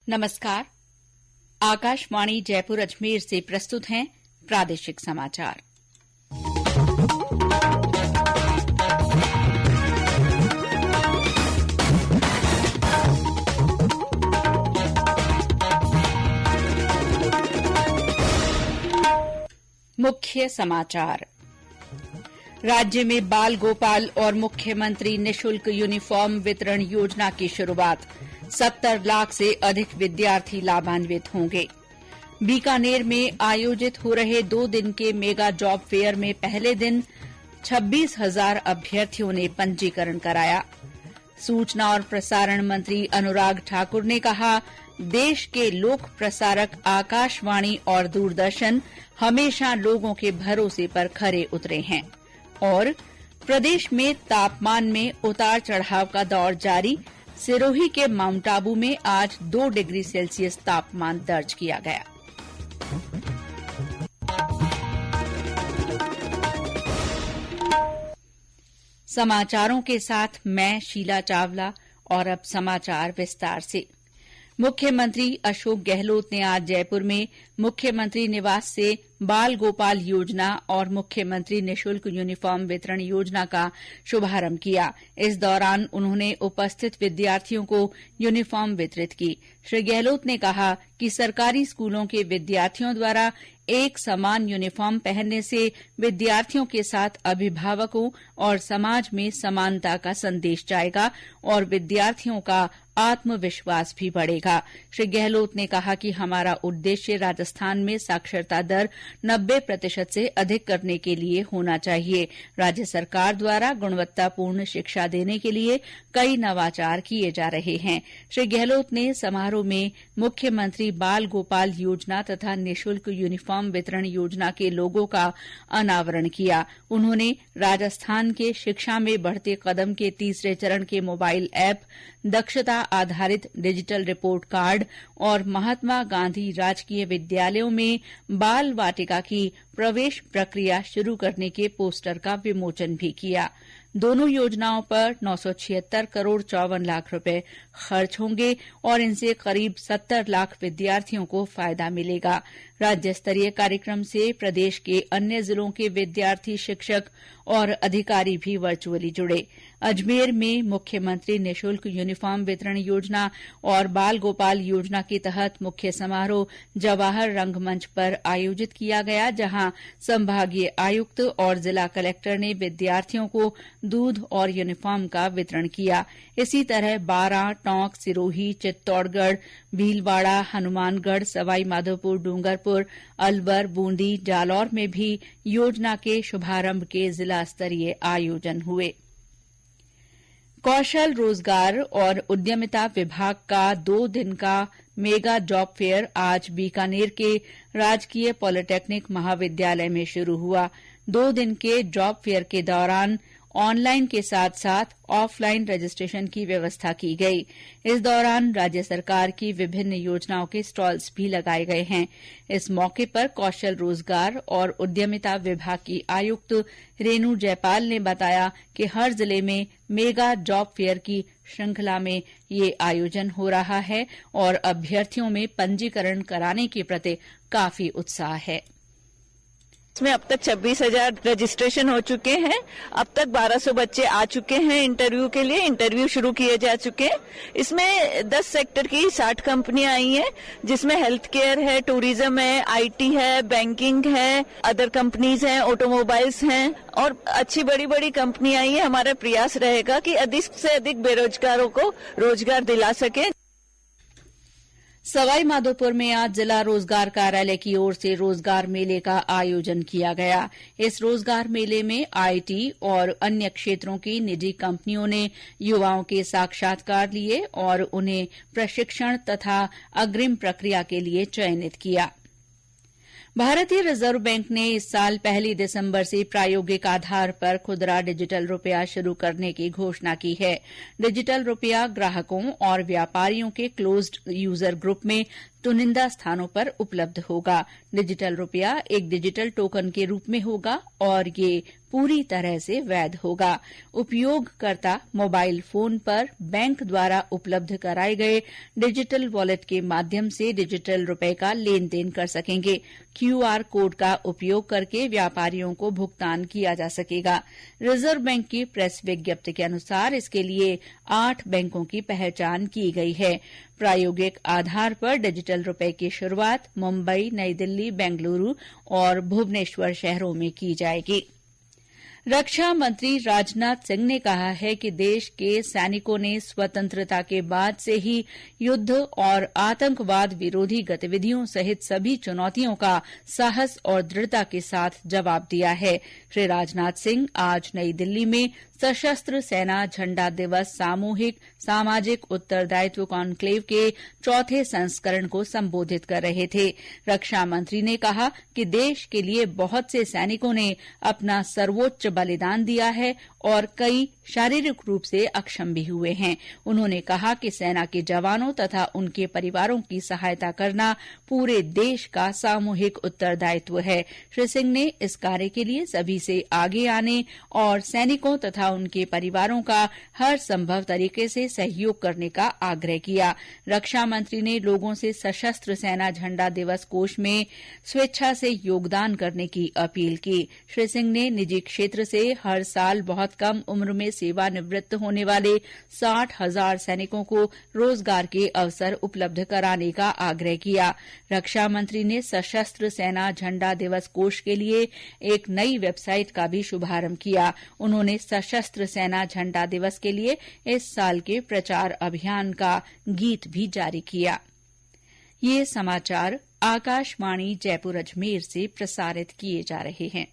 नमस्कार। आकाशवाणी जयपुर अजमेर से प्रस्तुत हैं प्रादेशिक समाचार। मुख्य समाचार। राज्य में बाल गोपाल और मुख्यमंत्री निःशुल्क यूनिफॉर्म वितरण योजना की शुरूआत। 70 लाख से अधिक विद्यार्थी लाभान्वित होंगे। बीकानेर में आयोजित हो रहे 2 दिन के मेगा जॉब फेयर में पहले दिन 26,000 अभ्यर्थियों ने पंजीकरण कराया। सूचना और प्रसारण मंत्री अनुराग ठाकुर ने कहा, देश के लोक प्रसारक आकाशवाणी और दूरदर्शन हमेशा लोगों के भरोसे पर खरे उतरे हैं। और प्रदेश में तापमान में उतार चढ़ाव का दौर जारी। सिरोही के माउंट आबू में आज 2 डिग्री सेल्सियस तापमान दर्ज किया गया। समाचारों के साथ मैं शीला चावला। और अब समाचार विस्तार से। मुख्यमंत्री अशोक गहलोत ने आज जयपुर में मुख्यमंत्री निवास से बाल गोपाल योजना और मुख्यमंत्री निःशुल्क यूनिफॉर्म वितरण योजना का शुभारंभ किया। इस दौरान उन्होंने उपस्थित विद्यार्थियों को यूनिफॉर्म वितरित की। श्री गहलोत ने कहा कि सरकारी स्कूलों के विद्यार्थियों द्वारा एक समान यूनिफॉर्म पहनने से विद्यार्थियों के साथ अभिभावकों और समाज में समानता का संदेश जाएगा और विद्यार्थियों का आत्मविश्वास भी बढ़ेगा। श्री गहलोत ने कहा कि हमारा उद्देश्य राजस्थान में साक्षरता दर 90% से अधिक करने के लिए होना चाहिए। राज्य सरकार द्वारा गुणवत्तापूर्ण शिक्षा देने के लिए कई नवाचार किए जा रहे हैं। श्री गहलोत ने समारोह में मुख्यमंत्री बाल गोपाल योजना तथा निःशुल्क यूनिफॉर्म वितरण योजना के लोगो का अनावरण किया। उन्होंने राजस्थान के शिक्षा में बढ़ते कदम के तीसरे चरण के मोबाइल ऐप, दक्षता आधारित डिजिटल रिपोर्ट कार्ड और महात्मा गांधी राजकीय विद्यालयों में बाल वाटिका की प्रवेश प्रक्रिया शुरू करने के पोस्टर का विमोचन भी किया। दोनों योजनाओं पर 976 करोड़ 54 लाख रुपए खर्च होंगे और इनसे करीब 70 लाख विद्यार्थियों को फायदा मिलेगा। राज्य स्तरीय कार्यक्रम से प्रदेश के अन्य जिलों के विद्यार्थी, शिक्षक और अधिकारी भी वर्चुअली जुड़े। अजमेर में मुख्यमंत्री निःशुल्क यूनिफॉर्म वितरण योजना और बाल गोपाल योजना के तहत मुख्य समारोह जवाहर रंगमंच पर आयोजित किया गया, जहां संभागीय आयुक्त और जिला कलेक्टर ने विद्यार्थियों को दूध और यूनिफॉर्म का वितरण किया। इसी तरह बारां, टोंक, सिरोही, चित्तौड़गढ़, भीलवाड़ा, हनुमानगढ़, सवाई माधोपुर, डूंगरपुर, अलवर, बूंदी, जालौर में भी योजना के शुभारंभ के जिला स्तरीय आयोजन हुए। कौशल रोजगार और उद्यमिता विभाग का 2 दिन का मेगा जॉब फेयर आज बीकानेर के राजकीय पॉलिटेक्निक महाविद्यालय में शुरू हुआ। 2 दिन के जॉब फेयर के दौरान ऑनलाइन के साथ साथ ऑफलाइन रजिस्ट्रेशन की व्यवस्था की गई। इस दौरान राज्य सरकार की विभिन्न योजनाओं के स्टॉल्स भी लगाए गए हैं। इस मौके पर कौशल रोजगार और उद्यमिता विभाग की आयुक्त रेणु जयपाल ने बताया कि हर जिले में मेगा जॉब फेयर की श्रृंखला में ये आयोजन हो रहा है और अभ्यर्थियों में पंजीकरण कराने के प्रति काफी उत्साह है। इसमें अब तक 26,000 रजिस्ट्रेशन हो चुके हैं। अब तक 1200 बच्चे आ चुके हैं इंटरव्यू के लिए। इंटरव्यू शुरू किए जा चुके हैं। इसमें 10 सेक्टर की 60 कंपनियां आई हैं, जिसमें हेल्थ केयर है, टूरिज्म है, आईटी है, बैंकिंग है, अदर कंपनीज हैं, ऑटोमोबाइल्स हैं और अच्छी बड़ी बड़ी कंपनी आई है। हमारा प्रयास रहेगा कि अधिक से अधिक बेरोजगारों को रोजगार दिला सके। सवाई माधोपुर में आज जिला रोजगार कार्यालय की ओर से रोजगार मेले का आयोजन किया गया। इस रोजगार मेले में आईटी और अन्य क्षेत्रों की निजी कंपनियों ने युवाओं के साक्षात्कार लिए और उन्हें प्रशिक्षण तथा अग्रिम प्रक्रिया के लिए चयनित किया। भारतीय रिजर्व बैंक ने इस साल 1 दिसंबर से प्रायोगिक आधार पर खुदरा डिजिटल रुपया शुरू करने की घोषणा की है। डिजिटल रुपया ग्राहकों और व्यापारियों के क्लोज्ड यूजर ग्रुप में चुनिंदा स्थानों पर उपलब्ध होगा। डिजिटल रुपया एक डिजिटल टोकन के रूप में होगा और ये पूरी तरह से वैध होगा। उपयोगकर्ता मोबाइल फोन पर बैंक द्वारा उपलब्ध कराए गए डिजिटल वॉलेट के माध्यम से डिजिटल रुपए का लेन देन कर सकेंगे। क्यूआर कोड का उपयोग करके व्यापारियों को भुगतान किया जा सकेगा। रिजर्व बैंक की प्रेस विज्ञप्ति के अनुसार इसके लिए 8 बैंकों की पहचान की गई है। प्रायोगिक आधार पर डिजिटल रुपए की शुरूआत मुंबई, नई दिल्ली, बेंगलुरु और भुवनेश्वर शहरों में की जाएगी। रक्षा मंत्री राजनाथ सिंह ने कहा है कि देश के सैनिकों ने स्वतंत्रता के बाद से ही युद्ध और आतंकवाद विरोधी गतिविधियों सहित सभी चुनौतियों का साहस और दृढ़ता के साथ जवाब दिया है। श्री राजनाथ सिंह आज नई दिल्ली में सशस्त्र सेना झंडा दिवस सामूहिक सामाजिक उत्तरदायित्व कॉन्क्लेव के 4थे संस्करण को संबोधित कर रहे थे। रक्षा मंत्री ने कहा कि देश के लिए बहुत से सैनिकों ने अपना सर्वोच्च बलिदान दिया है और कई शारीरिक रूप से अक्षम भी हुए हैं। उन्होंने कहा कि सेना के जवानों तथा उनके परिवारों की सहायता करना पूरे देश का सामूहिक उत्तरदायित्व है। श्री सिंह ने इस कार्य के लिए सभी से आगे आने और सैनिकों तथा उनके परिवारों का हर संभव तरीके से सहयोग करने का आग्रह किया। रक्षा मंत्री ने लोगों से सशस्त्र सेना झंडा दिवस कोष में स्वेच्छा से योगदान करने की अपील की। श्री सिंह ने निजी क्षेत्र से हर साल बहुत कम उम्र में सेवानिवृत्त होने वाले 60,000 सैनिकों को रोजगार के अवसर उपलब्ध कराने का आग्रह किया। रक्षा मंत्री ने सशस्त्र सेना झंडा दिवस कोष के लिए एक नई वेबसाइट का भी शुभारंभ किया। उन्होंने सशस्त्र सेना झंडा दिवस के लिए इस साल के प्रचार अभियान का गीत भी जारी किया। ये समाचार आकाशवाणी जयपुर अजमेर से प्रसारित किए जा रहे हैं।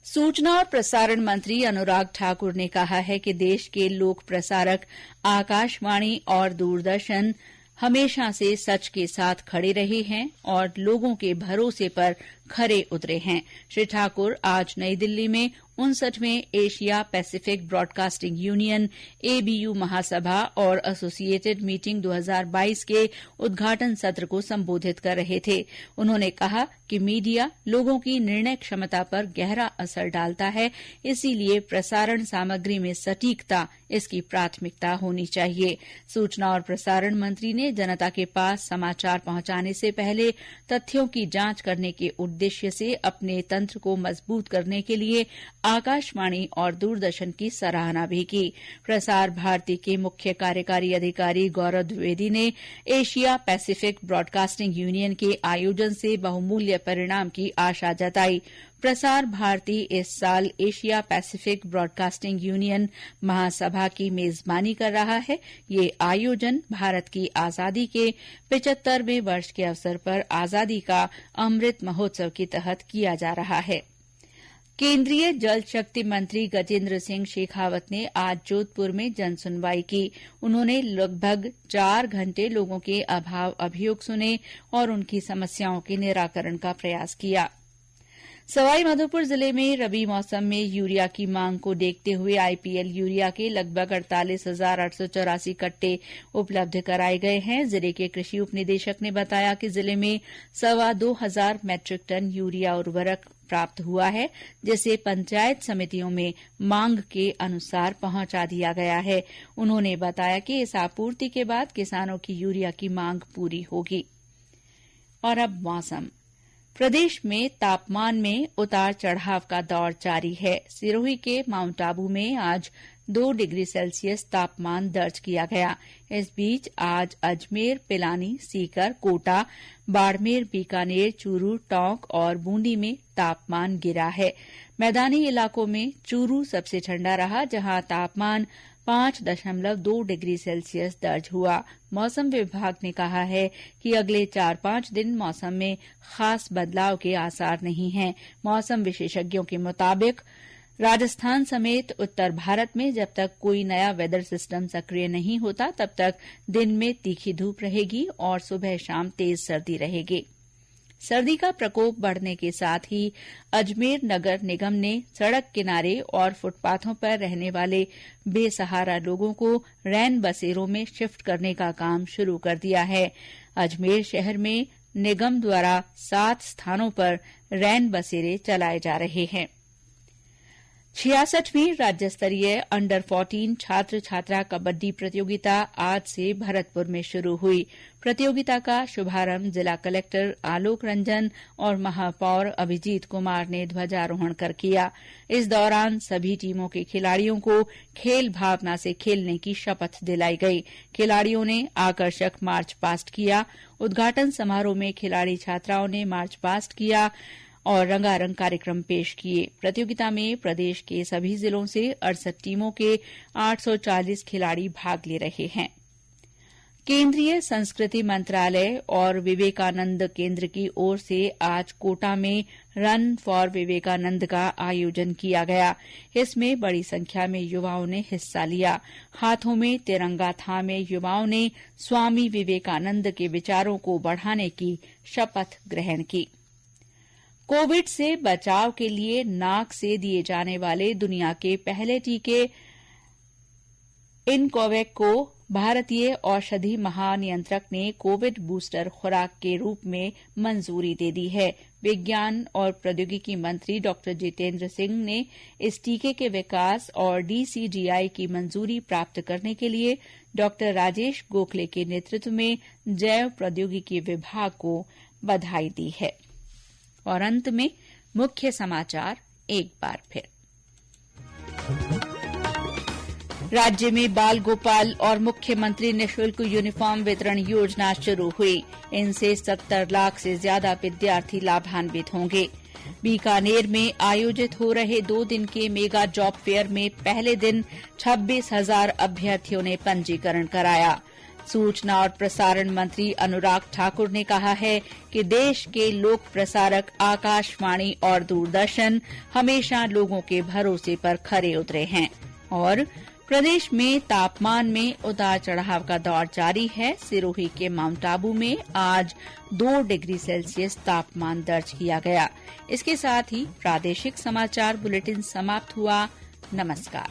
सूचना और प्रसारण मंत्री अनुराग ठाकुर ने कहा है कि देश के लोक प्रसारक आकाशवाणी और दूरदर्शन हमेशा से सच के साथ खड़े रहे हैं और लोगों के भरोसे पर खरे उतरे हैं। श्री ठाकुर आज नई दिल्ली में 59वें Asia Pacific Broadcasting Union ABU महासभा और एसोसिएटेड मीटिंग 2022 के उद्घाटन सत्र को संबोधित कर रहे थे। उन्होंने कहा कि मीडिया लोगों की निर्णय क्षमता पर गहरा असर डालता है, इसीलिए प्रसारण सामग्री में सटीकता इसकी प्राथमिकता होनी चाहिए। सूचना और प्रसारण मंत्री ने जनता के पास समाचार पहुंचाने से पहले तथ्यों की जांच करने के उद्देश्य से अपने तंत्र को मजबूत करने के लिए आकाशवाणी और दूरदर्शन की सराहना भी की। प्रसार भारती के मुख्य कार्यकारी अधिकारी गौरव द्विवेदी ने एशिया पैसिफिक ब्रॉडकास्टिंग यूनियन के आयोजन से बहुमूल्य परिणाम की आशा जताई। प्रसार भारती इस साल एशिया पैसिफिक ब्रॉडकास्टिंग यूनियन महासभा की मेजबानी कर रहा है। ये आयोजन भारत की आजादी के 75वें वर्ष के अवसर पर आजादी का अमृत महोत्सव के तहत किया जा रहा है। केंद्रीय जल शक्ति मंत्री गजेंद्र सिंह शेखावत ने आज जोधपुर में जनसुनवाई की। उन्होंने लगभग 4 घंटे लोगों के अभियोग सुने और उनकी समस्याओं के निराकरण का प्रयास किया। सवाईमाधोपुर जिले में रबी मौसम में यूरिया की मांग को देखते हुए आईपीएल यूरिया के लगभग 48,884 कट्टे उपलब्ध कराए गए हैं। जिले के कृषि उपनिदेशक ने बताया कि जिले में 2,25,000 मैट्रिक टन यूरिया उर्वरक प्राप्त हुआ है, जिसे पंचायत समितियों में मांग के अनुसार पहुंचा दिया गया है। उन्होंने बताया कि इस आपूर्ति के बाद किसानों की यूरिया की मांग पूरी होगी। और अब मौसम। प्रदेश में तापमान में उतार चढ़ाव का दौर जारी है। सिरोही के माउंट आबू में आज 2 डिग्री सेल्सियस तापमान दर्ज किया गया। इस बीच आज अजमेर, पिलानी, सीकर, कोटा, बाड़मेर, बीकानेर, चूरू, टोंक और बूंदी में तापमान गिरा है। मैदानी इलाकों में चूरू सबसे ठंडा रहा, जहां तापमान 5.2 डिग्री सेल्सियस दर्ज हुआ। मौसम विभाग ने कहा है कि अगले 4-5 दिन मौसम में खास बदलाव के आसार नहीं हैं। मौसम विशेषज्ञों के मुताबिक राजस्थान समेत उत्तर भारत में जब तक कोई नया वेदर सिस्टम सक्रिय नहीं होता, तब तक दिन में तीखी धूप रहेगी और सुबह शाम तेज सर्दी रहेगी। सर्दी का प्रकोप बढ़ने के साथ ही अजमेर नगर निगम ने सड़क किनारे और फुटपाथों पर रहने वाले बेसहारा लोगों को रैन बसेरों में शिफ्ट करने का काम शुरू कर दिया है। अजमेर शहर में निगम द्वारा 7 स्थानों पर रैन बसेरे चलाए जा रहे हैं। 66वीं राज्य स्तरीय अंडर 14 छात्र छात्रा कबड्डी प्रतियोगिता आज से भरतपुर में शुरू हुई। प्रतियोगिता का शुभारंभ जिला कलेक्टर आलोक रंजन और महापौर अभिजीत कुमार ने ध्वजारोहण कर किया। इस दौरान सभी टीमों के खिलाड़ियों को खेल भावना से खेलने की शपथ दिलाई गई। खिलाड़ियों ने आकर्षक मार्च पास्ट किया। उद्घाटन समारोह में खिलाड़ी छात्राओं ने मार्च पास्ट किया और रंगारंग कार्यक्रम पेश किए। प्रतियोगिता में प्रदेश के सभी जिलों से 68 टीमों के 840 खिलाड़ी भाग ले रहे हैं। केंद्रीय संस्कृति मंत्रालय और विवेकानंद केंद्र की ओर से आज कोटा में रन फॉर विवेकानंद का आयोजन किया गया। इसमें बड़ी संख्या में युवाओं ने हिस्सा लिया। हाथों में तिरंगा थामे युवाओं ने स्वामी विवेकानंद के विचारों को बढ़ाने की शपथ ग्रहण की। कोविड से बचाव के लिए नाक से दिए जाने वाले दुनिया के पहले टीके इनकोवैक को भारतीय औषधि महानियंत्रक ने कोविड बूस्टर खुराक के रूप में मंजूरी दे दी है। विज्ञान और प्रौद्योगिकी मंत्री डॉ जितेंद्र सिंह ने इस टीके के विकास और डीसीजीआई की मंजूरी प्राप्त करने के लिए डॉ राजेश गोखले के नेतृत्व में जैव प्रौद्योगिकी विभाग को बधाई दी है। और अंत में मुख्य समाचार एक बार फिर। राज्य में बाल गोपाल और मुख्यमंत्री निःशुल्क यूनिफॉर्म वितरण योजना शुरू हुई। इनसे 70 लाख से ज्यादा विद्यार्थी लाभान्वित होंगे। बीकानेर में आयोजित हो रहे 2 दिन के मेगा जॉब फेयर में पहले दिन 26,000 अभ्यर्थियों ने पंजीकरण कराया। सूचना और प्रसारण मंत्री अनुराग ठाकुर ने कहा है कि देश के लोक प्रसारक आकाशवाणी और दूरदर्शन हमेशा लोगों के भरोसे पर खरे उतरे हैं। और प्रदेश में तापमान में उतार चढ़ाव का दौर जारी है। सिरोही के माउंट आबू में आज 2 डिग्री सेल्सियस तापमान दर्ज किया गया। इसके साथ ही प्रादेशिक समाचार बुलेटिन समाप्त हुआ। नमस्कार।